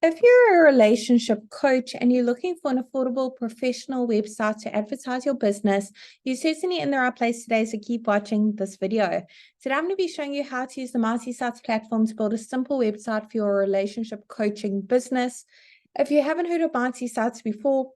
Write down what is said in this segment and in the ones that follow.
If you're a relationship coach and you're looking for an affordable professional website to advertise your business, you're certainly in the right place today, so keep watching this video. Today I'm going to be showing you how to use the MartySites platform to build a simple website for your relationship coaching business. If you haven't heard of MartySites before,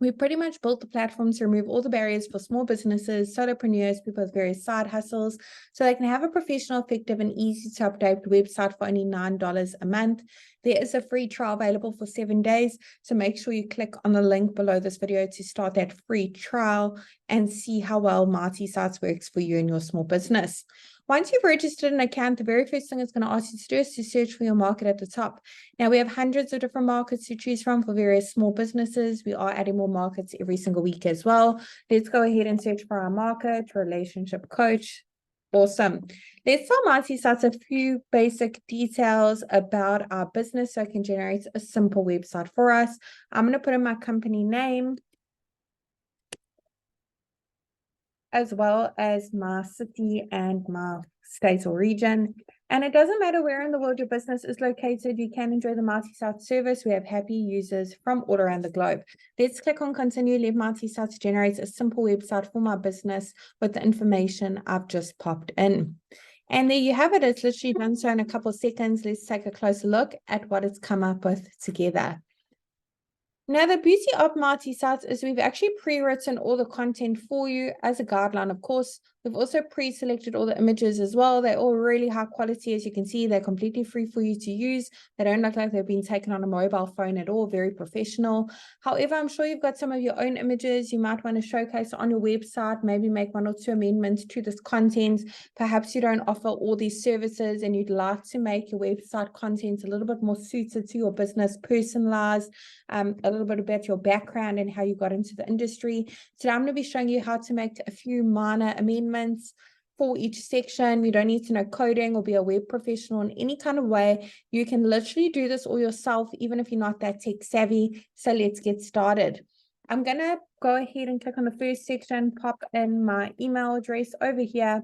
we pretty much built the platform to remove all the barriers for small businesses, solopreneurs, people with various side hustles, so they can have a professional, effective, and easy to update website for only $9 a month. There is a free trial available for 7 days, so make sure you click on the link below this video to start that free trial and see how well MartySites works for you and your small business. Once you've registered an account, the very first thing it's going to ask you to do is to search for your market at the top. Now, we have hundreds of different markets to choose from for various small businesses. We are adding more markets every single week as well. Let's go ahead and search for our market, relationship coach. Awesome. Let's tell MartySites a few basic details about our business so it can generate a simple website for us. I'm going to put in my company name, as well as my city and my state or region. And it doesn't matter where in the world your business is located, you can enjoy the MartySites service. We have happy users from all around the globe. Let's click on continue. Let MartySites generate a simple website for my business with the information I've just popped in. And there you have it. It's literally done so in a couple of seconds. Let's take a closer look at what it's come up with together. Now, the beauty of MartySites is we've actually pre-written all the content for you as a guideline, of course. We've also pre-selected all the images as well. They're all really high quality. As you can see, they're completely free for you to use. They don't look like they've been taken on a mobile phone at all, very professional. However, I'm sure you've got some of your own images you might want to showcase on your website, maybe make 1 or 2 amendments to this content. Perhaps you don't offer all these services and you'd like to make your website content a little bit more suited to your business, personalized, a little bit about your background and how you got into the industry. Today, I'm going to be showing you how to make a few minor amendments for each section. You don't need to know coding or be a web professional in any kind of way. You can literally do this all yourself, even if you're not that tech savvy. So let's get started. I'm going to go ahead and click on the first section, pop in my email address over here.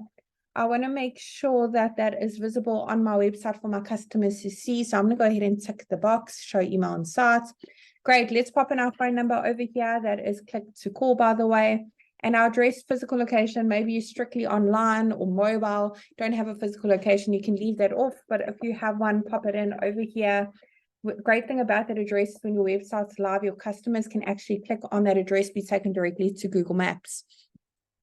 I want to make sure that that is visible on my website for my customers to see. So I'm going to go ahead and tick the box, show email on site. Great. Let's pop in our phone number over here. That is click to call, by the way. And our address, physical location, maybe you're strictly online or mobile, don't have a physical location, you can leave that off. But if you have one, pop it in over here. Great thing about that address is when your website's live, your customers can actually click on that address, be taken directly to Google Maps.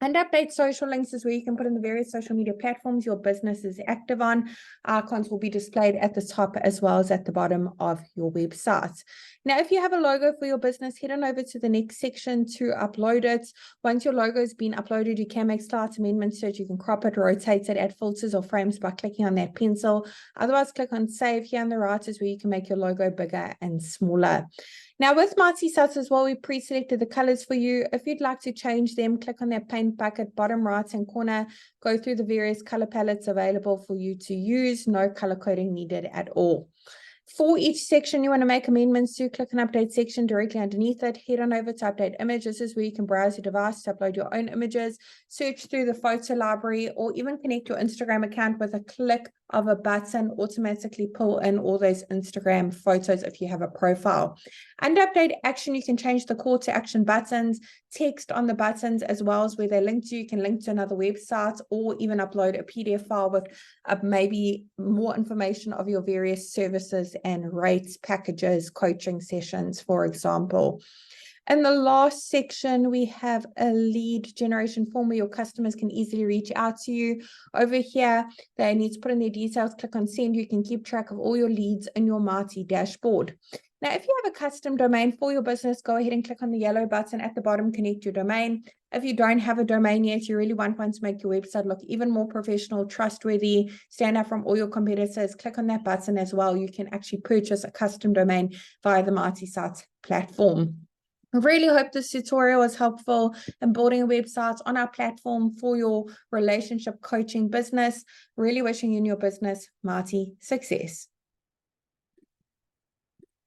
And update social links is where you can put in the various social media platforms your business is active on. Icons will be displayed at the top as well as at the bottom of your website. Now, if you have a logo for your business, head on over to the next section to upload it. Once your logo has been uploaded, you can make slight amendments so that you can crop it, rotate it, add filters or frames by clicking on that pencil. Otherwise, click on save. Here on the right is where you can make your logo bigger and smaller. Now, with MartySites as well, we pre-selected the colors for you. If you'd like to change them, click on that paint bucket bottom right-hand corner, go through the various color palettes available for you to use. No color coding needed at all. For each section you want to make amendments to, click on update section directly underneath it. Head on over to update image. This is where you can browse your device to upload your own images, search through the photo library, or even connect your Instagram account with a click of a button, automatically pull in all those Instagram photos if you have a profile. Under update action, you can change the call to action buttons, text on the buttons, as well as where they link to. You can link to another website or even upload a PDF file with maybe more information of your various services and rates, packages, coaching sessions, for example. In the last section, we have a lead generation form where your customers can easily reach out to you. Over here, they need to put in their details, click on send. You can keep track of all your leads in your Marty dashboard. Now, if you have a custom domain for your business, go ahead and click on the yellow button at the bottom, connect your domain. If you don't have a domain yet, you really want one to make your website look even more professional, trustworthy, stand out from all your competitors, click on that button as well. You can actually purchase a custom domain via the MartySites platform. I really hope this tutorial was helpful in building a website on our platform for your relationship coaching business. Really wishing you and your business, Marty, success.